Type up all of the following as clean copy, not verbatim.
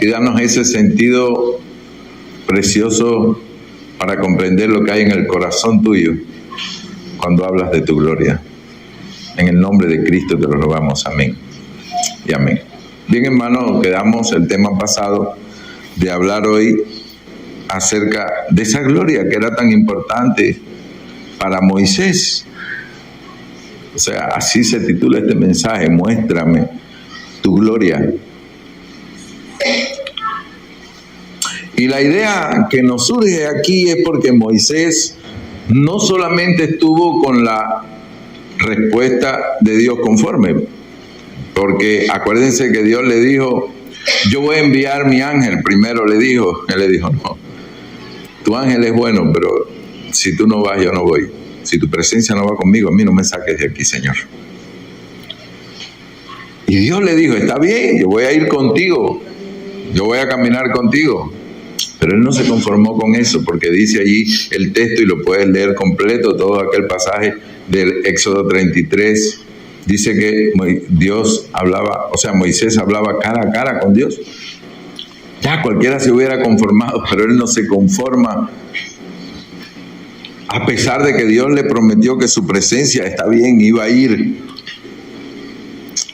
y danos ese sentido precioso para comprender lo que hay en el corazón tuyo cuando hablas de tu gloria. En el nombre de Cristo te lo rogamos. Amén y amén. Bien, hermanos, quedamos el tema pasado de hablar hoy acerca de esa gloria que era tan importante para Moisés. O sea, así se titula este mensaje: muéstrame tu gloria. Y la idea que nos surge aquí es porque Moisés no solamente estuvo con la respuesta de Dios conforme, porque acuérdense que Dios le dijo: yo voy a enviar mi ángel. Primero le dijo, él le dijo: no, tu ángel es bueno, pero si tú no vas, yo no voy. Si tu presencia no va conmigo, a mí no me saques de aquí, Señor. Y Dios le dijo: está bien, yo voy a ir contigo, yo voy a caminar contigo. Pero él no se conformó con eso, porque dice allí el texto, y lo puedes leer completo, todo aquel pasaje del Éxodo 33, dice que Dios hablaba, o sea, Moisés hablaba cara a cara con Dios. Ya cualquiera se hubiera conformado, pero él no se conforma. A pesar de que Dios le prometió que su presencia, está bien, iba a ir.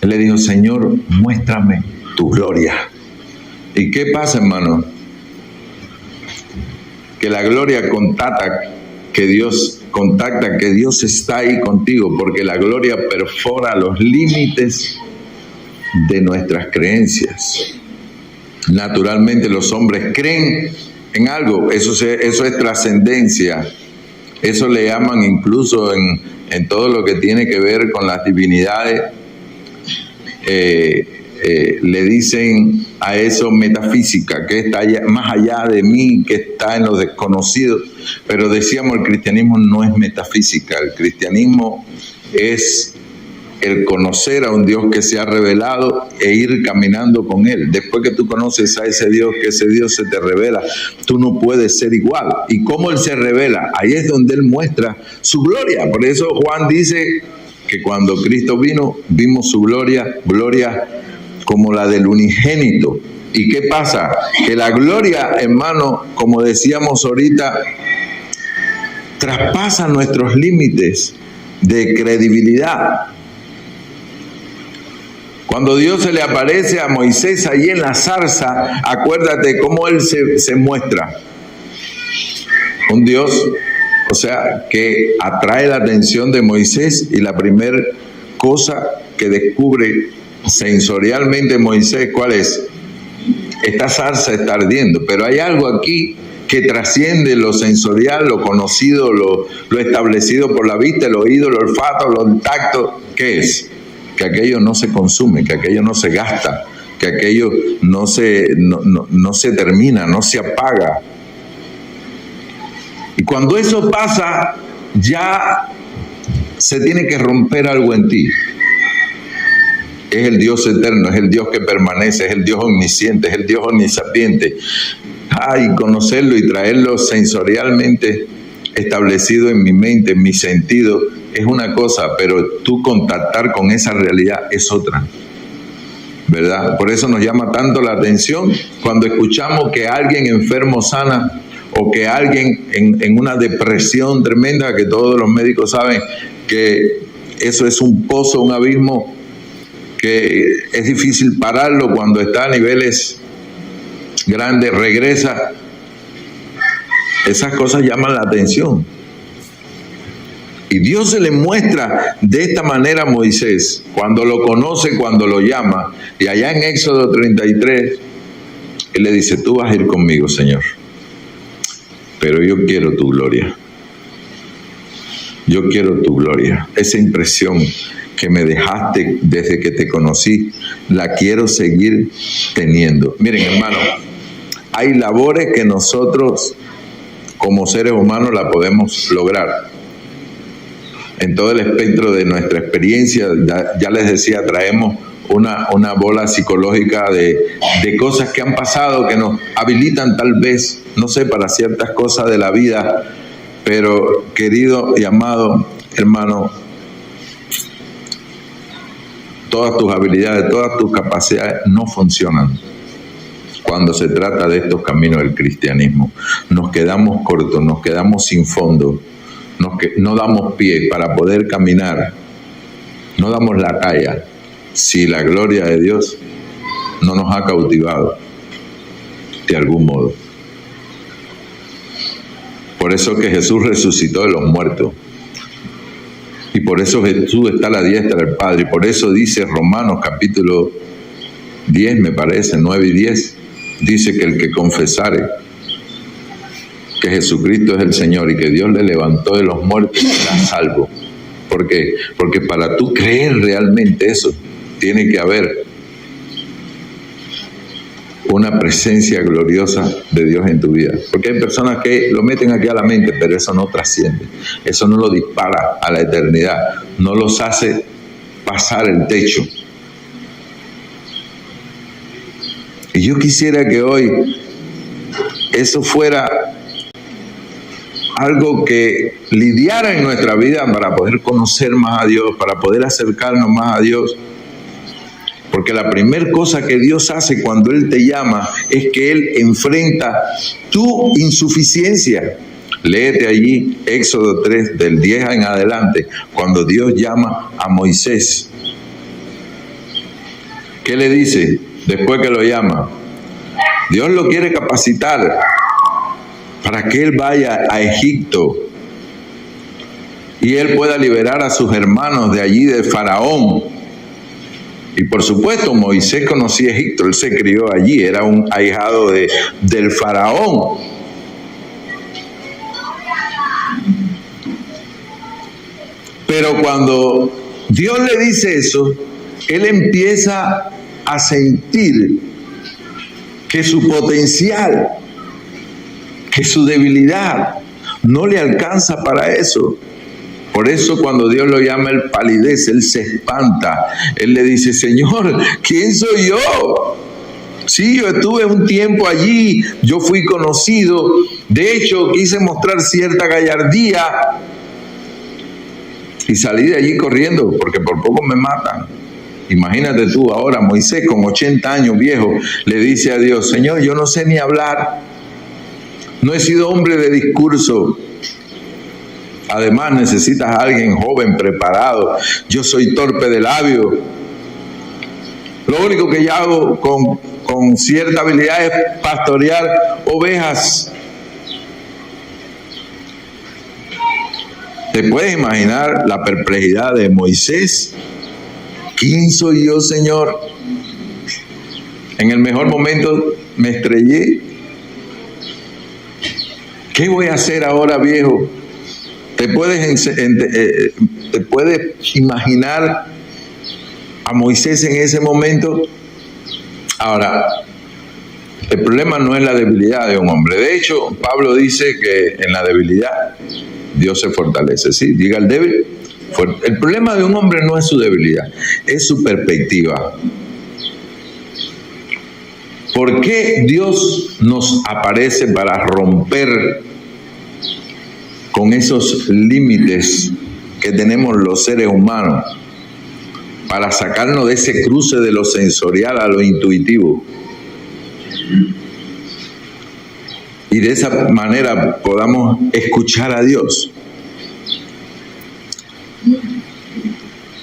Él le dijo: Señor, muéstrame tu gloria. ¿Y qué pasa, hermano? Que la gloria contacta que Dios está ahí contigo, porque la gloria perfora los límites de nuestras creencias. Naturalmente los hombres creen en algo, eso es trascendencia. Eso le llaman incluso en todo lo que tiene que ver con las divinidades, le dicen a eso metafísica, que está más allá de mí, que está en lo desconocido. Pero decíamos, el cristianismo no es metafísica, el cristianismo es el conocer a un Dios que se ha revelado e ir caminando con Él. Después que tú conoces a ese Dios, que ese Dios se te revela, tú no puedes ser igual. ¿Y cómo Él se revela? Ahí es donde Él muestra su gloria. Por eso Juan dice que cuando Cristo vino, vimos su gloria, gloria como la del unigénito. ¿Y qué pasa? Que la gloria, hermano, como decíamos ahorita, traspasa nuestros límites de credibilidad. Cuando Dios se le aparece a Moisés allí en la zarza, acuérdate cómo Él se muestra. Un Dios, o sea, que atrae la atención de Moisés, y la primera cosa que descubre sensorialmente Moisés, ¿cuál es? Esta zarza está ardiendo, pero hay algo aquí que trasciende lo sensorial, lo conocido, lo establecido por la vista, el oído, el olfato, el tacto. ¿Qué es? Que aquello no se consume, que aquello no se gasta, que aquello no se termina, no se apaga. Y cuando eso pasa, ya se tiene que romper algo en ti. Es el Dios eterno, es el Dios que permanece, es el Dios omnisciente, es el Dios omnisapiente. Y conocerlo y traerlo sensorialmente establecido en mi mente, en mi sentido, es una cosa, pero tú contactar con esa realidad es otra, ¿verdad? Por eso nos llama tanto la atención cuando escuchamos que alguien enfermo sana, o que alguien en una depresión tremenda, que todos los médicos saben que eso es un pozo, un abismo, que es difícil pararlo cuando está a niveles grandes, regresa. Esas cosas llaman la atención. Y Dios se le muestra de esta manera a Moisés, cuando lo conoce, cuando lo llama. Y allá en Éxodo 33, Él le dice: tú vas a ir conmigo, Señor, pero yo quiero tu gloria. Yo quiero tu gloria. Esa impresión que me dejaste desde que te conocí, la quiero seguir teniendo. Miren, hermano, hay labores que nosotros como seres humanos la podemos lograr. En todo el espectro de nuestra experiencia, ya les decía, traemos una bola psicológica de cosas que han pasado, que nos habilitan tal vez, no sé, para ciertas cosas de la vida. Pero, querido y amado hermano, todas tus habilidades, todas tus capacidades no funcionan cuando se trata de estos caminos del cristianismo. Nos quedamos cortos, nos quedamos sin fondo, no damos pie para poder caminar, no damos la talla si la gloria de Dios no nos ha cautivado de algún modo. Por eso que Jesús resucitó de los muertos. Y por eso Jesús está a la diestra del Padre. Y por eso dice Romanos capítulo 10, me parece, 9 y 10. Dice que el que confesare que Jesucristo es el Señor y que Dios le levantó de los muertos, será salvo. ¿Por qué? Porque para tú creer realmente eso, tiene que haber una presencia gloriosa de Dios en tu vida. Porque hay personas que lo meten aquí a la mente, pero eso no trasciende. Eso no lo dispara a la eternidad. No los hace pasar el techo. Y yo quisiera que hoy eso fuera algo que lidiara en nuestra vida para poder conocer más a Dios, para poder acercarnos más a Dios. Porque la primera cosa que Dios hace cuando Él te llama es que Él enfrenta tu insuficiencia. Léete allí Éxodo 3, del 10 en adelante, cuando Dios llama a Moisés. ¿Qué le dice después que lo llama? Dios lo quiere capacitar para que él vaya a Egipto y él pueda liberar a sus hermanos de allí, de Faraón. Y por supuesto, Moisés conocía Egipto, él se crió allí, era un ahijado del Faraón. Pero cuando Dios le dice eso, él empieza a sentir que su potencial, que su debilidad no le alcanza para eso. Por eso cuando Dios lo llama, él palidece, él se espanta. Él le dice: Señor, ¿quién soy yo? Sí, yo estuve un tiempo allí, yo fui conocido. De hecho, quise mostrar cierta gallardía y salí de allí corriendo porque por poco me matan. Imagínate tú ahora, Moisés con 80 años viejo, le dice a Dios: Señor, yo no sé ni hablar. No he sido hombre de discurso. Además necesitas a alguien joven, preparado. Yo soy torpe de labio. Lo único que yo hago con cierta habilidad es pastorear ovejas. ¿Te puedes imaginar la perplejidad de Moisés? ¿Quién soy yo, Señor? En el mejor momento me estrellé. ¿Qué voy a hacer ahora, viejo? ¿Te puedes imaginar a Moisés en ese momento? Ahora, el problema no es la debilidad de un hombre. De hecho, Pablo dice que en la debilidad Dios se fortalece. ¿Sí? Diga el débil. El problema de un hombre no es su debilidad, es su perspectiva. ¿Por qué Dios nos aparece para romper con esos límites que tenemos los seres humanos? Para sacarnos de ese cruce de lo sensorial a lo intuitivo. Y de esa manera podamos escuchar a Dios.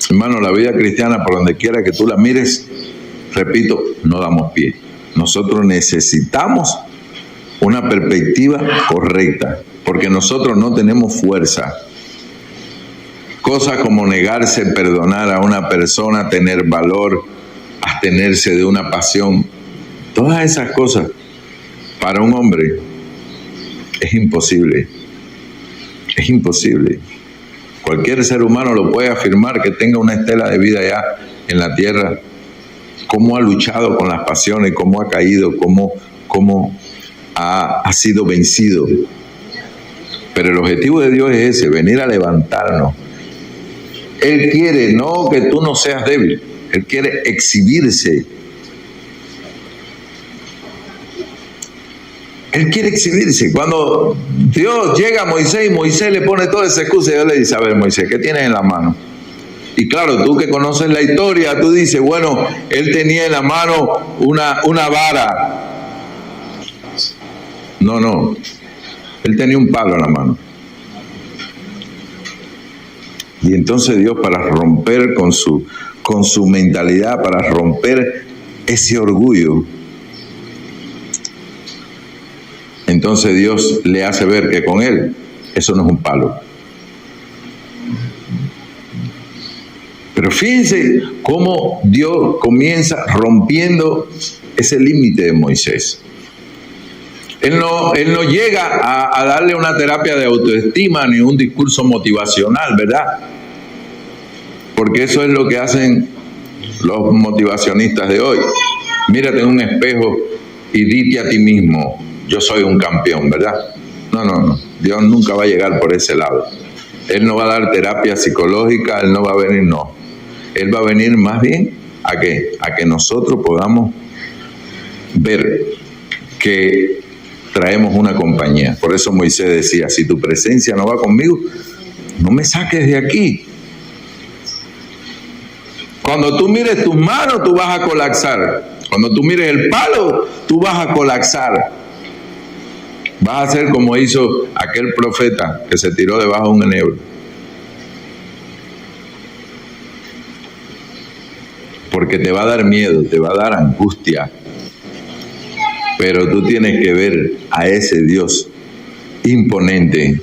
Hermano, la vida cristiana, por donde quiera que tú la mires, repito, no damos pie. Nosotros necesitamos una perspectiva correcta, porque nosotros no tenemos fuerza. Cosas como negarse a perdonar a una persona, tener valor, abstenerse de una pasión, todas esas cosas para un hombre es imposible. Es imposible. Cualquier ser humano lo puede afirmar que tenga una estela de vida ya en la tierra. Cómo ha luchado con las pasiones, cómo ha caído, cómo ha sido vencido. Pero el objetivo de Dios es ese, venir a levantarnos. Él quiere no que tú no seas débil, Él quiere exhibirse. Él quiere exhibirse. Cuando Dios llega a Moisés y Moisés le pone toda esa excusa, y Dios le dice: a ver, Moisés, ¿qué tienes en la mano? Y claro, tú que conoces la historia, tú dices: bueno, él tenía en la mano una vara. No. Él tenía un palo en la mano. Y entonces Dios, para romper con su mentalidad, para romper ese orgullo, entonces Dios le hace ver que con él eso no es un palo. Pero fíjense cómo Dios comienza rompiendo ese límite de Moisés. Él no llega a darle una terapia de autoestima ni un discurso motivacional, ¿verdad? Porque eso es lo que hacen los motivacionistas de hoy. Mírate en un espejo y dite a ti mismo, yo soy un campeón, ¿verdad? No. Dios nunca va a llegar por ese lado. Él no va a dar terapia psicológica, Él no va a venir, no. Él va a venir más bien ¿a qué? A que nosotros podamos ver que traemos una compañía. Por eso Moisés decía, si tu presencia no va conmigo, no me saques de aquí. Cuando tú mires tus manos, tú vas a colapsar. Cuando tú mires el palo, tú vas a colapsar. Vas a ser como hizo aquel profeta que se tiró debajo de un enebro. Porque te va a dar miedo, te va a dar angustia. Pero tú tienes que ver a ese Dios imponente.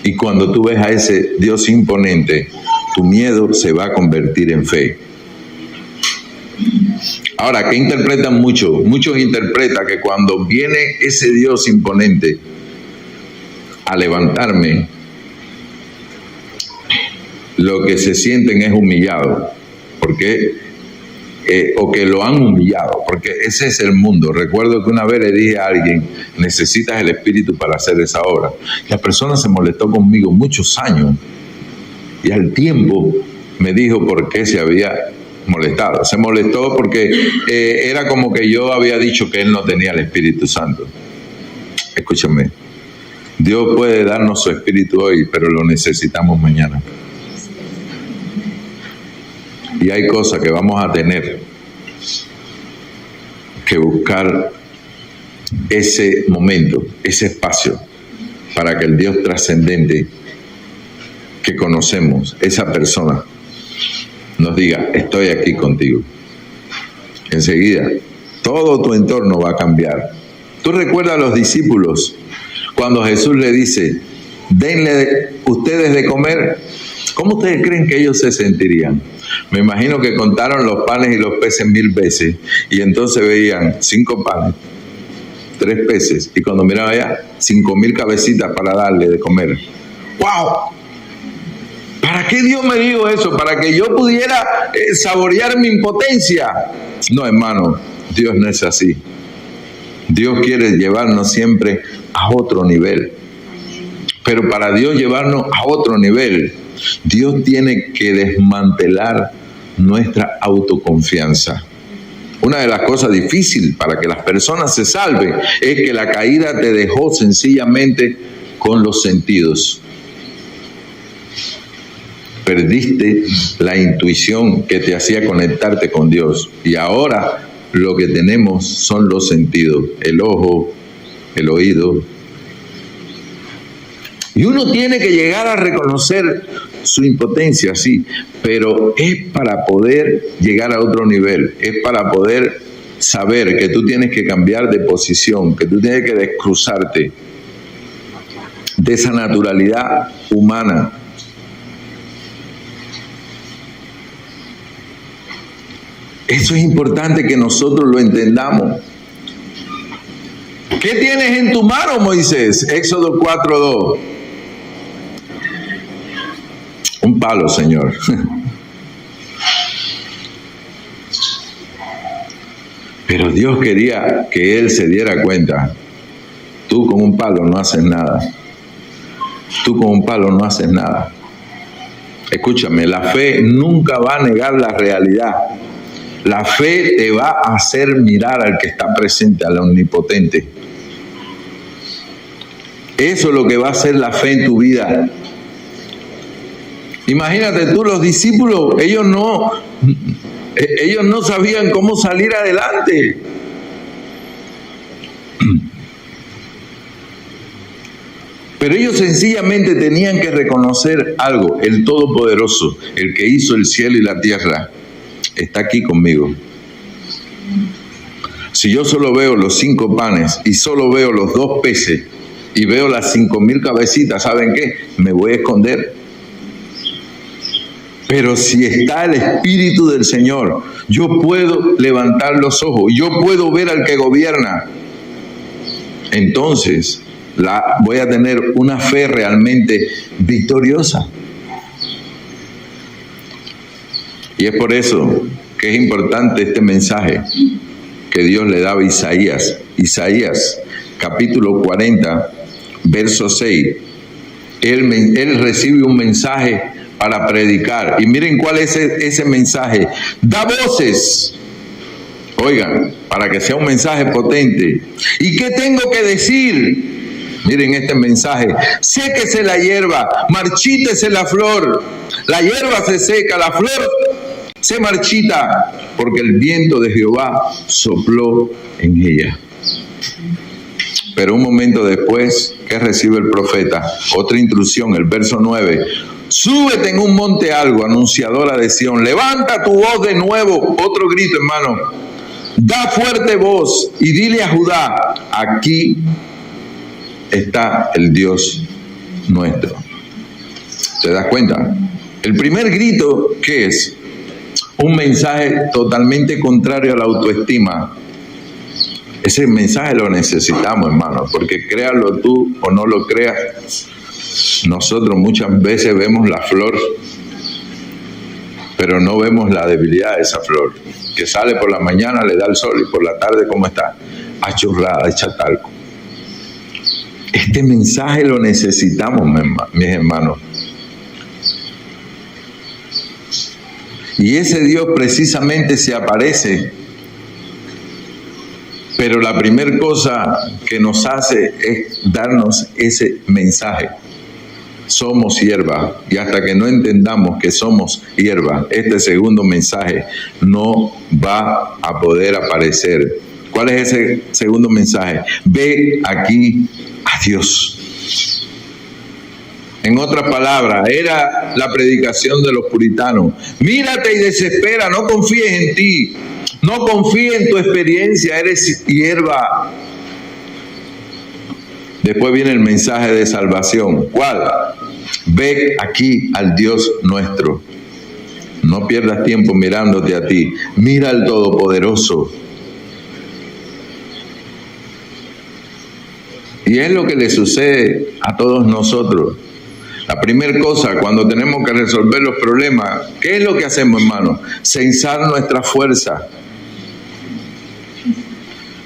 Y cuando tú ves a ese Dios imponente, tu miedo se va a convertir en fe. Ahora, ¿qué interpretan muchos? Muchos interpretan que cuando viene ese Dios imponente a levantarme, lo que se sienten es humillado. Porque o que lo han humillado, porque ese es el mundo. Recuerdo que una vez le dije a alguien, necesitas el Espíritu para hacer esa obra. La persona se molestó conmigo muchos años y al tiempo me dijo por qué se había molestado. Se molestó porque era como que yo había dicho que él no tenía el Espíritu Santo. Escúchame, Dios puede darnos su Espíritu hoy, pero lo necesitamos mañana. Y hay cosas que vamos a tener que buscar ese momento, ese espacio, para que el Dios trascendente que conocemos, esa persona, nos diga, estoy aquí contigo. Enseguida, todo tu entorno va a cambiar. ¿Tú recuerdas a los discípulos cuando Jesús le dice, denle ustedes de comer? ¿Cómo ustedes creen que ellos se sentirían? Me imagino que contaron los panes y los peces 1000 veces y entonces veían 5 panes, 3 peces y cuando miraban allá 5000 cabecitas para darle de comer. ¡Wow! ¿Para qué Dios me dijo eso? ¿Para que yo pudiera saborear mi impotencia? No, hermano, Dios no es así. Dios quiere llevarnos siempre a otro nivel. Pero para Dios llevarnos a otro nivel, Dios tiene que desmantelar nuestra autoconfianza. Una de las cosas difíciles para que las personas se salven es que la caída te dejó sencillamente con los sentidos. Perdiste la intuición que te hacía conectarte con Dios. Y ahora lo que tenemos son los sentidos, el ojo, el oído. Y uno tiene que llegar a reconocer su impotencia, sí, pero es para poder llegar a otro nivel, es para poder saber que tú tienes que cambiar de posición, que tú tienes que descruzarte de esa naturalidad humana. Eso es importante que nosotros lo entendamos. ¿Qué tienes en tu mano, Moisés? Éxodo 4:2. Un palo, Señor. Pero Dios quería que él se diera cuenta. Tú con un palo no haces nada. Tú con un palo no haces nada. Escúchame, la fe nunca va a negar la realidad. La fe te va a hacer mirar al que está presente, al omnipotente. Eso es lo que va a hacer la fe en tu vida. Imagínate tú, los discípulos, ellos no sabían cómo salir adelante. Pero ellos sencillamente tenían que reconocer algo: el Todopoderoso, el que hizo el cielo y la tierra, está aquí conmigo. Si yo solo veo los 5 panes y solo veo los 2 peces y veo las 5,000 cabecitas, ¿saben qué? Me voy a esconder. Pero si está el Espíritu del Señor, yo puedo levantar los ojos, yo puedo ver al que gobierna. Entonces voy a tener una fe realmente victoriosa. Y es por eso que es importante este mensaje que Dios le daba a Isaías. Isaías, capítulo 40, verso 6. Él recibe un mensaje para predicar. Y miren cuál es ese mensaje. Da voces. Oigan, para que sea un mensaje potente. ¿Y qué tengo que decir? Miren este mensaje: séquese la hierba, marchítese la flor. La hierba se seca, la flor se marchita, porque el viento de Jehová sopló en ella. Pero un momento después, ¿qué recibe el profeta? Otra instrucción, el verso 9. Súbete en un monte alto, anunciadora de Sión. Levanta tu voz de nuevo. Otro grito, hermano. Da fuerte voz y dile a Judá: aquí está el Dios nuestro. ¿Te das cuenta? El primer grito, ¿qué es? Un mensaje totalmente contrario a la autoestima. Ese mensaje lo necesitamos, hermano, porque créalo tú o no lo creas, nosotros muchas veces vemos la flor, pero no vemos la debilidad de esa flor, que sale por la mañana, le da el sol, y por la tarde, ¿cómo está? Achurrada, hecha talco. Este mensaje lo necesitamos, mis hermanos. Y ese Dios precisamente se aparece. Pero la primera cosa que nos hace es darnos ese mensaje. Somos hierba, y hasta que no entendamos que somos hierba, este segundo mensaje no va a poder aparecer. ¿Cuál es ese segundo mensaje? Ve aquí a Dios. En otras palabras, era la predicación de los puritanos. Mírate y desespera, no confíes en ti. No confíes en tu experiencia, eres hierba. Después viene el mensaje de salvación. ¿Cuál? Ve aquí al Dios nuestro. No pierdas tiempo mirándote a ti. Mira al Todopoderoso. Y es lo que le sucede a todos nosotros. La primera cosa, cuando tenemos que resolver los problemas, ¿qué es lo que hacemos, hermano? Censar nuestra fuerza.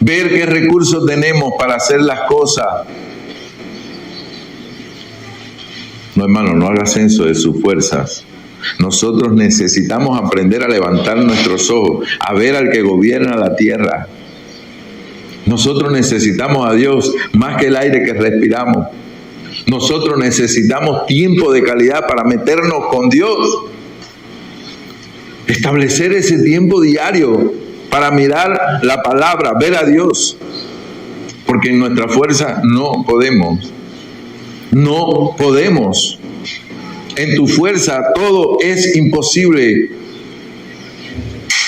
Ver qué recursos tenemos para hacer las cosas. No, hermano, no haga censo de sus fuerzas. Nosotros necesitamos aprender a levantar nuestros ojos, a ver al que gobierna la tierra. Nosotros necesitamos a Dios más que el aire que respiramos. Nosotros necesitamos tiempo de calidad para meternos con Dios. Establecer ese tiempo diario para mirar la palabra, ver a Dios. Porque en nuestra fuerza no podemos. No podemos. En tu fuerza todo es imposible.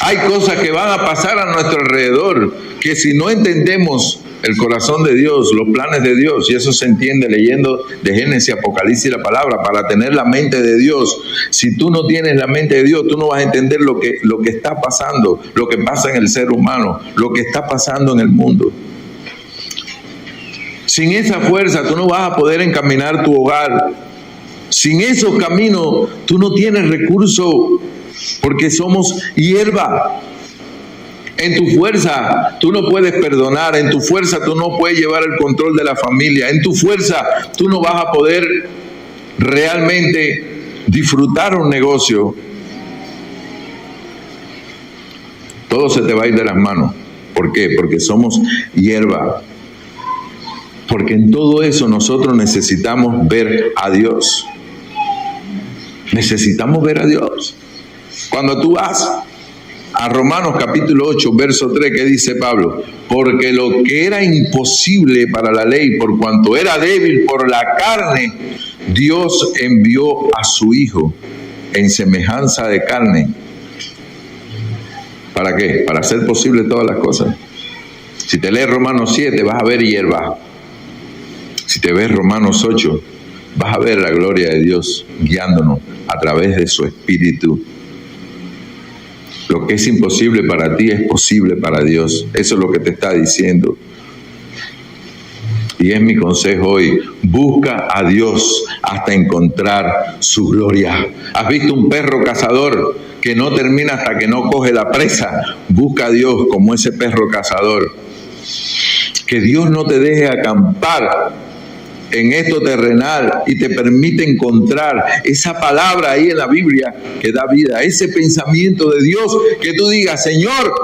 Hay cosas que van a pasar a nuestro alrededor que si no entendemos el corazón de Dios, los planes de Dios, y eso se entiende leyendo de Génesis, Apocalipsis y la palabra, para tener la mente de Dios. Si tú no tienes la mente de Dios, tú no vas a entender lo que está pasando, lo que pasa en el ser humano, lo que está pasando en el mundo. Sin esa fuerza, tú no vas a poder encaminar tu hogar. Sin esos caminos, tú no tienes recurso, porque somos hierba. En tu fuerza tú no puedes perdonar, en tu fuerza tú no puedes llevar el control de la familia, en tu fuerza tú no vas a poder realmente disfrutar un negocio. Todo se te va a ir de las manos. ¿Por qué? Porque somos hierba. Porque en todo eso nosotros necesitamos ver a Dios. Necesitamos ver a Dios. Cuando tú vas a Romanos capítulo 8, verso 3, que dice Pablo: porque lo que era imposible para la ley, por cuanto era débil por la carne, Dios envió a su Hijo en semejanza de carne. ¿Para qué? Para hacer posible todas las cosas. Si te lees Romanos 7, vas a ver hierba. Si te ves Romanos 8, vas a ver la gloria de Dios guiándonos a través de su Espíritu. Lo que es imposible para ti es posible para Dios. Eso es lo que te está diciendo. Y es mi consejo hoy: busca a Dios hasta encontrar su gloria. ¿Has visto un perro cazador que no termina hasta que no coge la presa? Busca a Dios como ese perro cazador. Que Dios no te deje acampar en esto terrenal y te permite encontrar esa palabra ahí en la Biblia que da vida, ese pensamiento de Dios, que tú digas: Señor,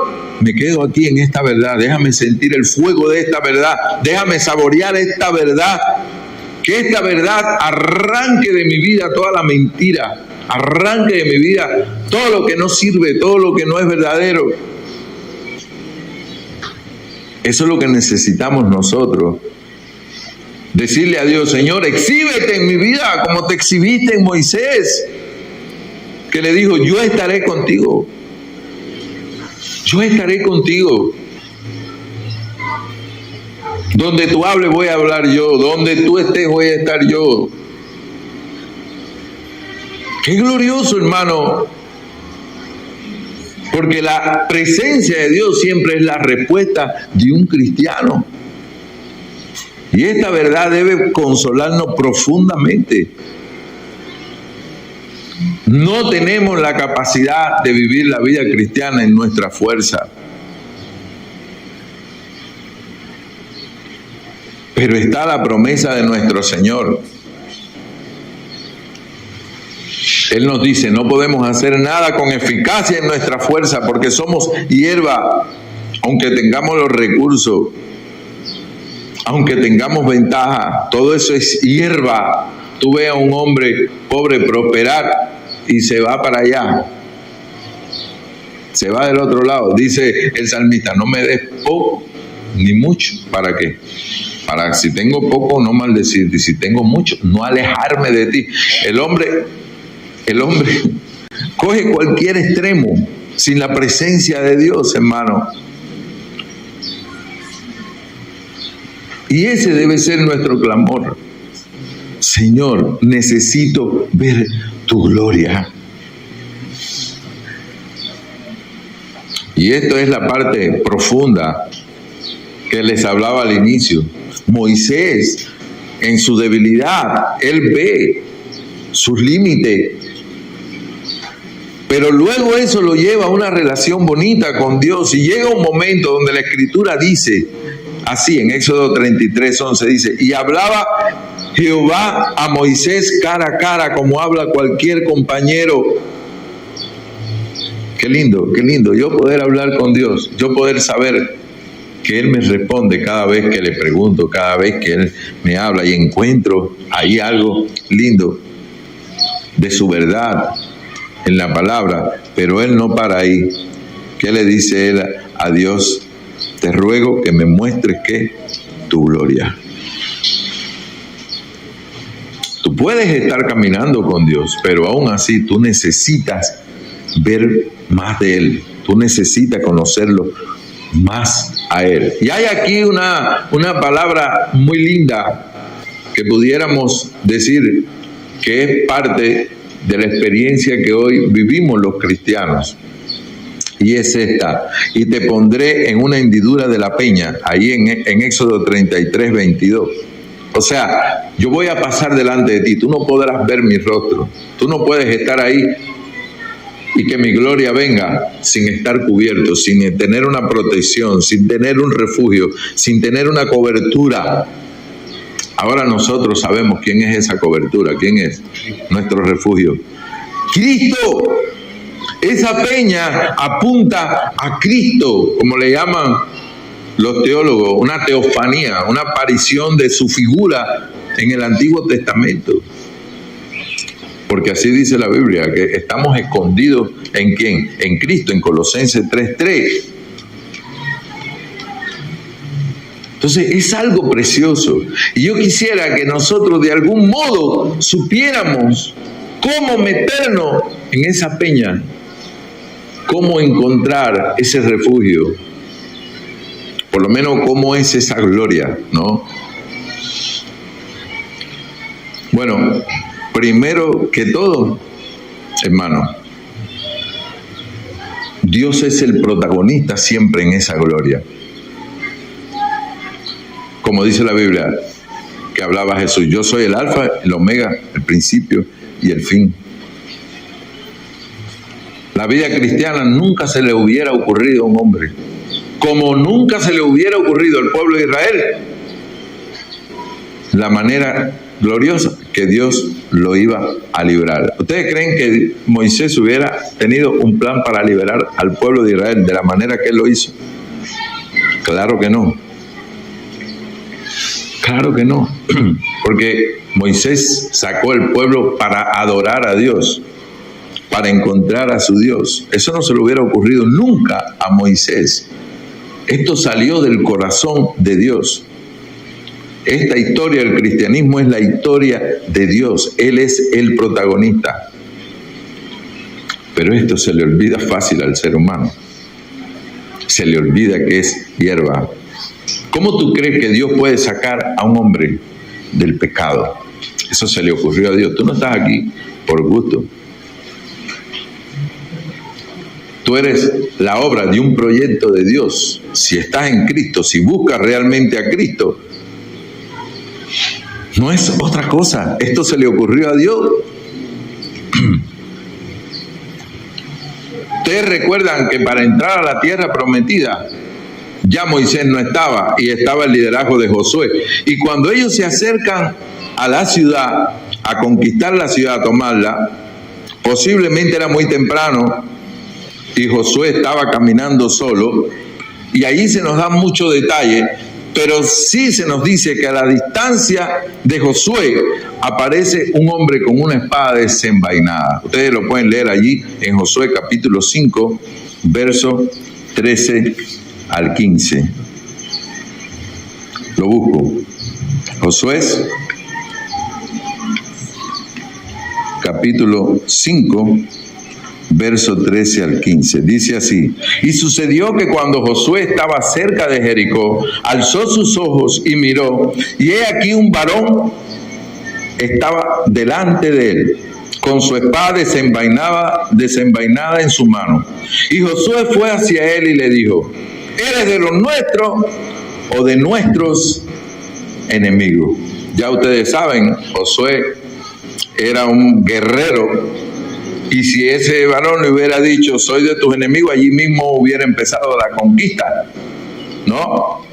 me quedo aquí en esta verdad, déjame sentir el fuego de esta verdad, déjame saborear esta verdad, que esta verdad arranque de mi vida toda la mentira, arranque de mi vida todo lo que no sirve, todo lo que no es verdadero. Eso es lo que necesitamos nosotros. Decirle a Dios: Señor, exhíbete en mi vida como te exhibiste en Moisés, que le dijo: yo estaré contigo. Yo estaré contigo. Donde tú hables voy a hablar yo. Donde tú estés voy a estar yo. Qué glorioso, hermano. Porque la presencia de Dios siempre es la respuesta de un cristiano. Y esta verdad debe consolarnos profundamente. No tenemos la capacidad de vivir la vida cristiana en nuestra fuerza. Pero está la promesa de nuestro Señor. Él nos dice: no podemos hacer nada con eficacia en nuestra fuerza porque somos hierba, aunque tengamos los recursos, aunque tengamos ventaja, todo eso es hierba. Tú ves a un hombre pobre prosperar y se va para allá, se va del otro lado. Dice el salmista: no me des poco ni mucho. ¿Para qué? Para, si tengo poco, no maldecirte, y si tengo mucho, no alejarme de ti. El hombre coge cualquier extremo sin la presencia de Dios, hermano. Y ese debe ser nuestro clamor: Señor, necesito ver tu gloria. Y esto es la parte profunda que les hablaba al inicio. Moisés, en su debilidad, él ve sus límites, pero luego eso lo lleva a una relación bonita con Dios, y llega un momento donde la Escritura dice así, en Éxodo 33:11 dice: y hablaba Jehová a Moisés cara a cara, como habla cualquier compañero. Qué lindo yo poder hablar con Dios, yo poder saber que Él me responde cada vez que le pregunto, cada vez que Él me habla, y encuentro ahí algo lindo de su verdad en la palabra. Pero Él no para ahí. ¿Qué le dice Él a Dios? Te ruego que me muestres ¿qué? Tu gloria. Tú puedes estar caminando con Dios, pero aún así tú necesitas ver más de Él. Tú necesitas conocerlo más a Él. Y hay aquí una palabra muy linda que pudiéramos decir que es parte de la experiencia que hoy vivimos los cristianos. Y es esta: y te pondré en una hendidura de la peña, ahí en Éxodo 33:22. O sea, yo voy a pasar delante de ti, tú no podrás ver mi rostro, tú no puedes estar ahí y que mi gloria venga sin estar cubierto, sin tener una protección, sin tener un refugio, sin tener una cobertura. Ahora nosotros sabemos quién es esa cobertura, quién es nuestro refugio. ¡Cristo! Esa peña apunta a Cristo, como le llaman los teólogos, una teofanía, una aparición de su figura en el Antiguo Testamento. Porque así dice la Biblia, que estamos escondidos ¿en quién? En Cristo, en Colosenses 3:3. Entonces es algo precioso. Y yo quisiera que nosotros de algún modo supiéramos cómo meternos en esa peña, cómo encontrar ese refugio, por lo menos cómo es esa gloria, ¿no? Bueno, primero que todo, hermano, Dios es el protagonista siempre en esa gloria. Como dice la Biblia, que hablaba Jesús, yo soy el alfa, el omega, el principio y el fin. La vida cristiana nunca se le hubiera ocurrido a un hombre, como nunca se le hubiera ocurrido al pueblo de Israel, la manera gloriosa que Dios lo iba a librar. ¿Ustedes creen que Moisés hubiera tenido un plan para liberar al pueblo de Israel de la manera que él lo hizo? Claro que no. Claro que no. Porque Moisés sacó al pueblo para adorar a Dios, para encontrar a su Dios. Eso no se le hubiera ocurrido nunca a Moisés. Esto salió del corazón de Dios. Esta historia del cristianismo es la historia de Dios. Él es el protagonista. Pero esto se le olvida fácil al ser humano. Se le olvida que es hierba. ¿Cómo tú crees que Dios puede sacar a un hombre del pecado? Eso se le ocurrió a Dios. Tú no estás aquí por gusto. Tú eres la obra de un proyecto de Dios. Si estás en Cristo, si buscas realmente a Cristo, no es otra cosa. Esto se le ocurrió a Dios. Ustedes recuerdan que para entrar a la tierra prometida, ya Moisés no estaba y estaba el liderazgo de Josué. Y cuando ellos se acercan a la ciudad, a conquistar la ciudad, a tomarla, posiblemente era muy temprano y Josué estaba caminando solo, y ahí se nos dan muchos detalles, pero sí se nos dice que a la distancia de Josué aparece un hombre con una espada desenvainada. Ustedes lo pueden leer allí en Josué capítulo 5, versos 13 al 15. Lo busco. Josué capítulo 5, verso 13 al 15. Dice así: y sucedió que cuando Josué estaba cerca de Jericó, alzó sus ojos y miró, y he aquí un varón estaba delante de él, con su espada desenvainada en su mano. Y Josué fue hacia él y le dijo: ¿eres de los nuestros o de nuestros enemigos? Ya ustedes saben, Josué era un guerrero, y si ese varón le hubiera dicho soy de tus enemigos, allí mismo hubiera empezado la conquista, ¿no?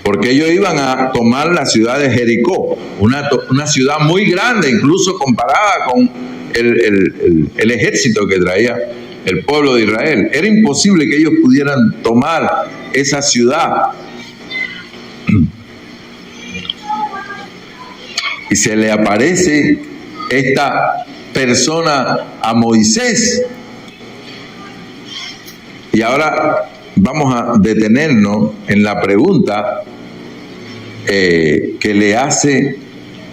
Porque ellos iban a tomar la ciudad de Jericó, una ciudad muy grande, incluso comparada con el ejército que traía el pueblo de Israel. Era imposible que ellos pudieran tomar esa ciudad. Y se le aparece esta persona a Moisés. Y ahora vamos a detenernos en la pregunta que le hace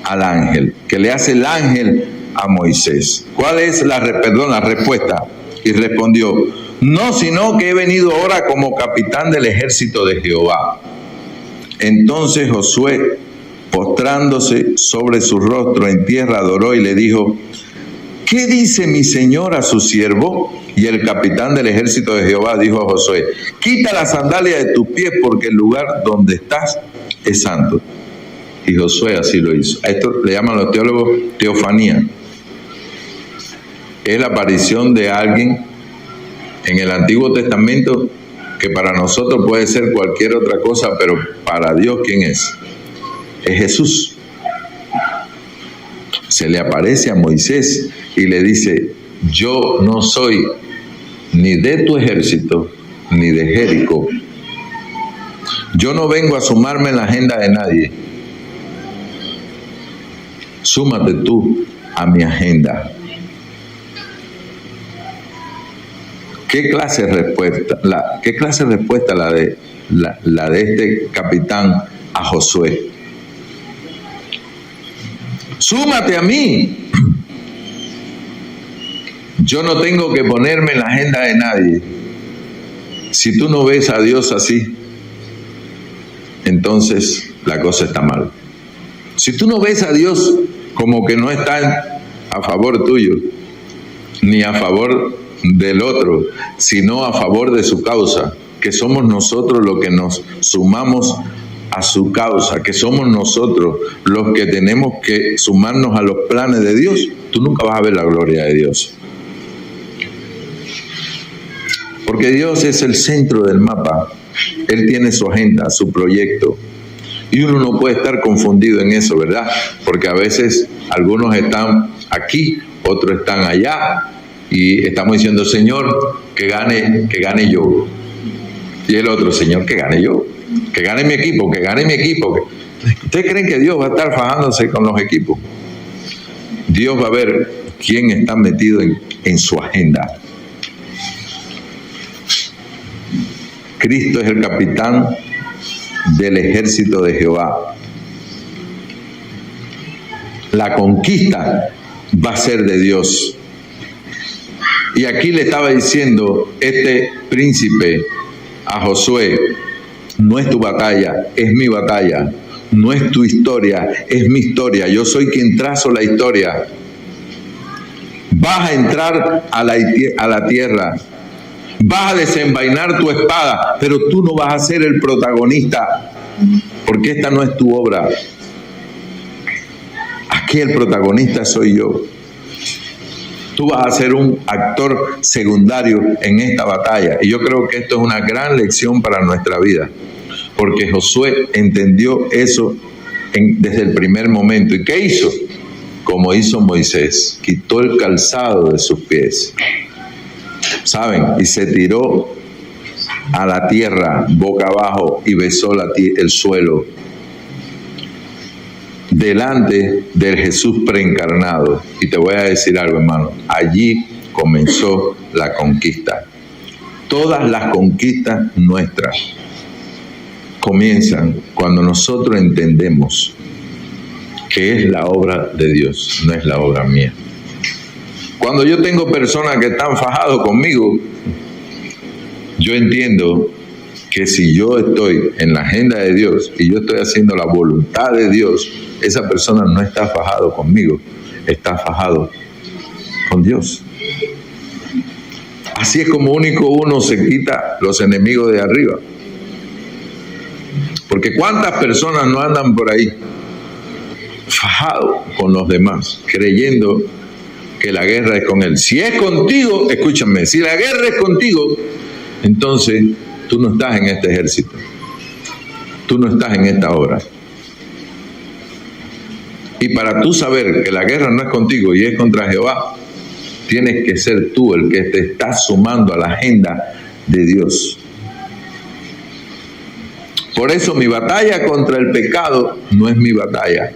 al ángel, que le hace el ángel a Moisés. ¿Cuál es la respuesta? Y respondió: no, sino que he venido ahora como capitán del ejército de Jehová. Entonces Josué, postrándose sobre su rostro en tierra, adoró y le dijo: ¿qué dice mi señor a su siervo? Y el capitán del ejército de Jehová dijo a Josué: quita la sandalia de tus pies, porque el lugar donde estás es santo. Y Josué así lo hizo. A esto le llaman los teólogos teofanía. Es la aparición de alguien en el Antiguo Testamento que para nosotros puede ser cualquier otra cosa, pero para Dios, ¿quién es? Es Jesús. Se le aparece a Moisés y le dice: yo no soy ni de tu ejército ni de Jericó. Yo no vengo a sumarme en la agenda de nadie. Súmate tú a mi agenda. ¿Qué clase de respuesta? ¿Qué clase de respuesta la de este capitán a Josué? Súmate a mí. Yo no tengo que ponerme en la agenda de nadie. Si tú no ves a Dios así, entonces la cosa está mal. Si tú no ves a Dios como que no está a favor tuyo, ni a favor del otro, sino a favor de su causa, que somos nosotros los que nos sumamos a su causa, que somos nosotros los que tenemos que sumarnos a los planes de Dios, tú nunca vas a ver la gloria de Dios. Porque Dios es el centro del mapa. Él tiene su agenda, su proyecto. Y uno no puede estar confundido en eso, ¿verdad? Porque a veces algunos están aquí, otros están allá, y estamos diciendo, Señor, que gane yo. Y el otro, Señor, que gane yo. Que gane mi equipo, que gane mi equipo. ¿Ustedes creen que Dios va a estar fajándose con los equipos? Dios va a ver quién está metido en su agenda. Cristo es el capitán del ejército de Jehová. La conquista va a ser de Dios. Y aquí le estaba diciendo este príncipe a Josué, no es tu batalla, es mi batalla. No es tu historia, es mi historia. Yo soy quien trazo la historia. Vas a entrar a la tierra. Vas a desenvainar tu espada, pero tú no vas a ser el protagonista, porque esta no es tu obra. Aquí el protagonista soy yo. Tú vas a ser un actor secundario en esta batalla. Y yo creo que esto es una gran lección para nuestra vida, porque Josué entendió eso desde el primer momento. ¿Y qué hizo? Como hizo Moisés, quitó el calzado de sus pies. ¿Saben? Y se tiró a la tierra boca abajo y besó el suelo delante del Jesús preencarnado. Y te voy a decir algo, hermano, allí comenzó la conquista. Todas las conquistas nuestras comienzan cuando nosotros entendemos que es la obra de Dios, no es la obra mía. Cuando yo tengo personas que están fajados conmigo, yo entiendo que si yo estoy en la agenda de Dios y yo estoy haciendo la voluntad de Dios, esa persona no está fajado conmigo, está fajado con Dios. Así es como único uno se quita los enemigos de arriba. Porque ¿cuántas personas no andan por ahí fajados con los demás, creyendo que la guerra es con él? Si es contigo, escúchame, si la guerra es contigo, entonces tú no estás en este ejército, tú no estás en esta obra. Y para tú saber que la guerra no es contigo y es contra Jehová, tienes que ser tú el que te estás sumando a la agenda de Dios. Por eso mi batalla contra el pecado no es mi batalla,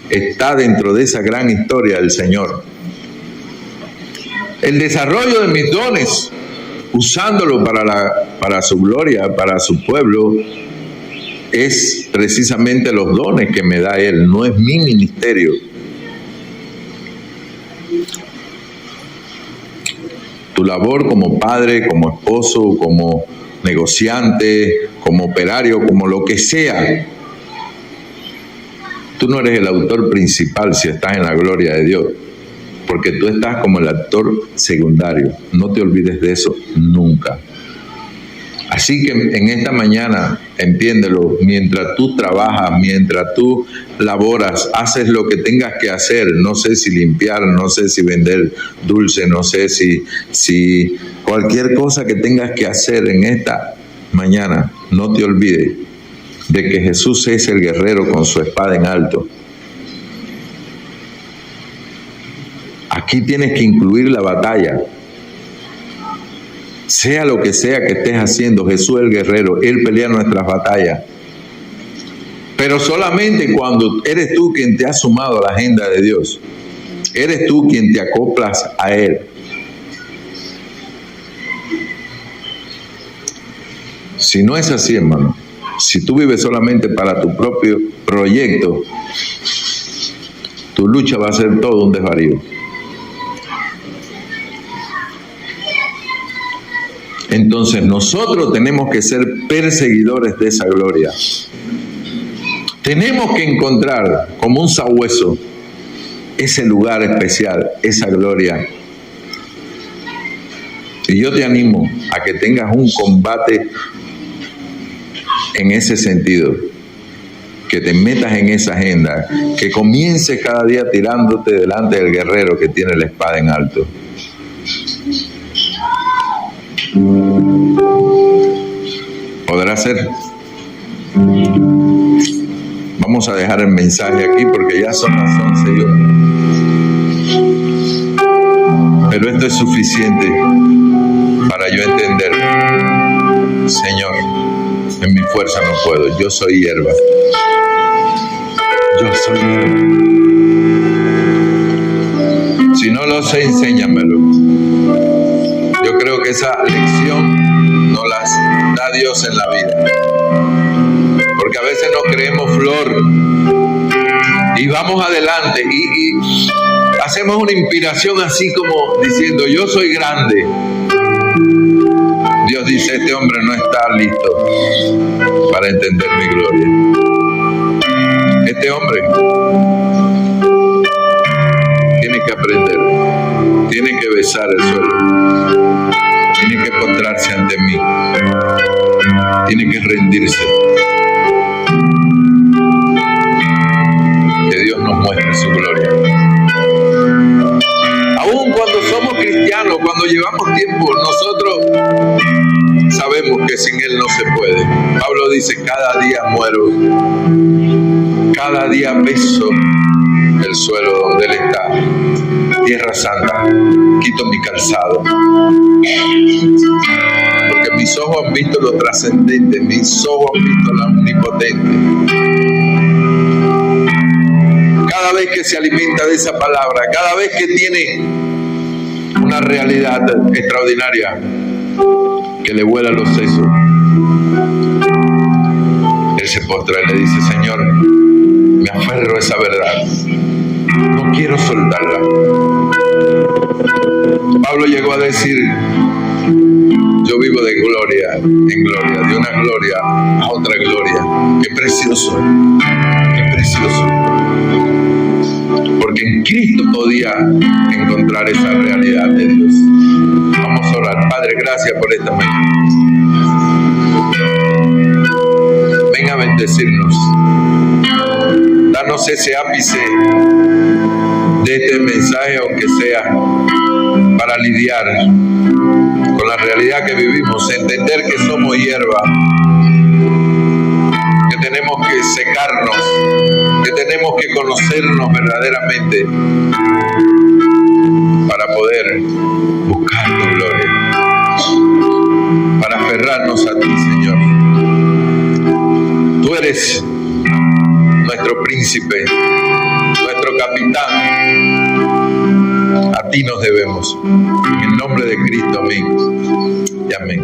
está dentro de esa gran historia del Señor. El desarrollo de mis dones, usándolo para su gloria, para su pueblo, es precisamente los dones que me da Él, no es mi ministerio. Tu labor como padre, como esposo, como negociante, como operario, como lo que sea, tú no eres el autor principal si estás en la gloria de Dios, porque tú estás como el actor secundario. No te olvides de eso nunca. Así que en esta mañana, entiéndelo, mientras tú trabajas, mientras tú laboras, haces lo que tengas que hacer, no sé si limpiar, no sé si vender dulce, no sé si cualquier cosa que tengas que hacer en esta mañana, no te olvides de que Jesús es el guerrero con su espada en alto. Aquí tienes que incluir la batalla. Sea lo que sea que estés haciendo, Jesús es el guerrero, Él pelea nuestras batallas. Pero solamente cuando eres tú quien te has sumado a la agenda de Dios. Eres tú quien te acoplas a Él. Si no es así, hermano, si tú vives solamente para tu propio proyecto, tu lucha va a ser todo un desvarío. Entonces nosotros tenemos que ser perseguidores de esa gloria. Tenemos que encontrar como un sabueso ese lugar especial, esa gloria. Y yo te animo a que tengas un combate en ese sentido, que te metas en esa agenda, que comiences cada día tirándote delante del guerrero que tiene la espada en alto. ¿Podrá ser? Vamos a dejar el mensaje aquí porque ya son las 11:01. Pero esto es suficiente para yo entender. Señor, en mi fuerza no puedo. Yo soy hierba. Yo soy hierba. Si no lo sé, enséñamelo. Yo creo que esa lección nos la da Dios en la vida. Porque a veces nos creemos flor y vamos adelante y hacemos una inspiración así como diciendo, yo soy grande. Dios dice, este hombre no está listo para entender mi gloria. Este hombre tiene que aprender, tiene que besar el suelo, tiene que postrarse ante mí, tiene que rendirse. Que Dios nos muestre su gloria. Aún cuando somos cristianos, cuando llevamos tiempo, nosotros sabemos que sin Él no se puede. Pablo dice, cada día muero, cada día beso el suelo donde Él está. Tierra santa, quito mi calzado. Porque mis ojos han visto lo trascendente, mis ojos han visto lo omnipotente. Cada vez que se alimenta de esa palabra, cada vez que tiene una realidad extraordinaria que le vuela los sesos, Él se postra y le dice, Señor, me aferro a esa verdad, no quiero soltarla. Pablo llegó a decir, yo vivo de gloria en gloria, de una gloria a otra gloria. Qué precioso, qué precioso. Porque en Cristo podía encontrar esa realidad de Dios. Vamos a orar. Padre, gracias por esta mañana. Ven a bendecirnos. Danos ese ápice de este mensaje, aunque sea para lidiar con la realidad que vivimos, entender que somos hierba, que tenemos que secarnos, que tenemos que conocernos verdaderamente para poder buscar tu gloria, para aferrarnos a ti, Señor. Tú eres nuestro príncipe, nuestro capitán. A ti nos debemos. En el nombre de Cristo, amén y amén.